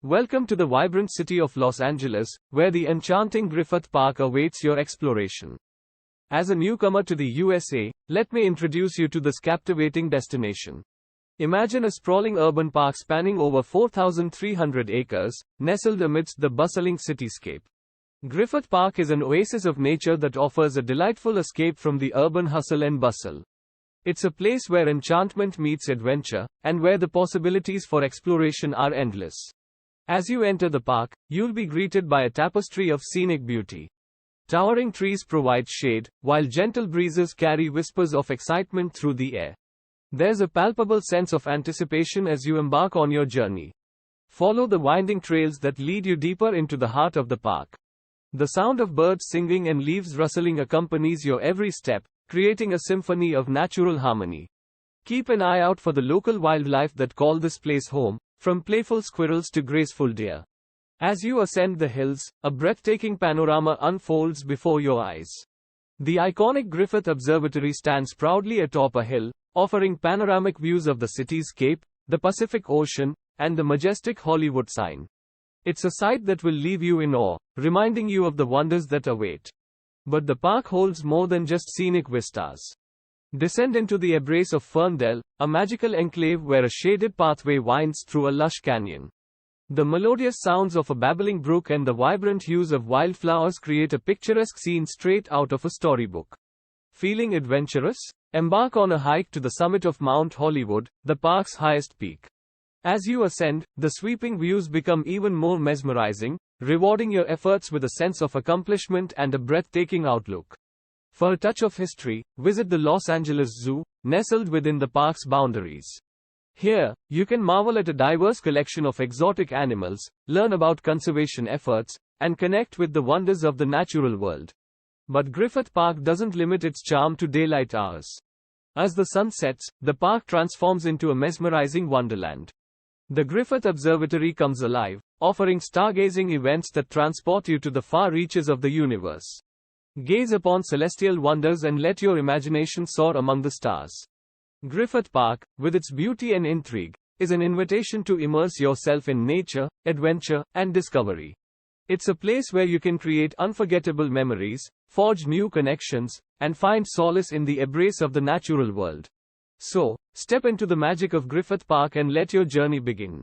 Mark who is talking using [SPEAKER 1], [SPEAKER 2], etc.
[SPEAKER 1] Welcome to the vibrant city of Los Angeles, where the enchanting Griffith Park awaits your exploration. As a newcomer to the USA, let me introduce you to this captivating destination. Imagine a sprawling urban park spanning over 4,300 acres, nestled amidst the bustling cityscape. Griffith Park is an oasis of nature that offers a delightful escape from the urban hustle and bustle. It's a place where enchantment meets adventure, and where the possibilities for exploration are endless. As you enter the park, you'll be greeted by a tapestry of scenic beauty. Towering trees provide shade, while gentle breezes carry whispers of excitement through the air. There's a palpable sense of anticipation as you embark on your journey. Follow the winding trails that lead you deeper into the heart of the park. The sound of birds singing and leaves rustling accompanies your every step, creating a symphony of natural harmony. Keep an eye out for the local wildlife that call this place home, from playful squirrels to graceful deer. As you ascend the hills, a breathtaking panorama unfolds before your eyes. The iconic Griffith Observatory stands proudly atop a hill, offering panoramic views of the cityscape, the Pacific Ocean, and the majestic Hollywood sign. It's a sight that will leave you in awe, reminding you of the wonders that await. But the park holds more than just scenic vistas. Descend into the embrace of Ferndale, a magical enclave where a shaded pathway winds through a lush canyon. The melodious sounds of a babbling brook and the vibrant hues of wildflowers create a picturesque scene straight out of a storybook. Feeling adventurous? Embark on a hike to the summit of Mount Hollywood, the park's highest peak. As you ascend, the sweeping views become even more mesmerizing, rewarding your efforts with a sense of accomplishment and a breathtaking outlook. For a touch of history, visit the Los Angeles Zoo, nestled within the park's boundaries. Here, you can marvel at a diverse collection of exotic animals, learn about conservation efforts, and connect with the wonders of the natural world. But Griffith Park doesn't limit its charm to daylight hours. As the sun sets, the park transforms into a mesmerizing wonderland. The Griffith Observatory comes alive, offering stargazing events that transport you to the far reaches of the universe. Gaze upon celestial wonders and let your imagination soar among the stars. Griffith Park, with its beauty and intrigue, is an invitation to immerse yourself in nature, adventure, and discovery. It's a place where you can create unforgettable memories, forge new connections, and find solace in the embrace of the natural world. So, step into the magic of Griffith Park and let your journey begin.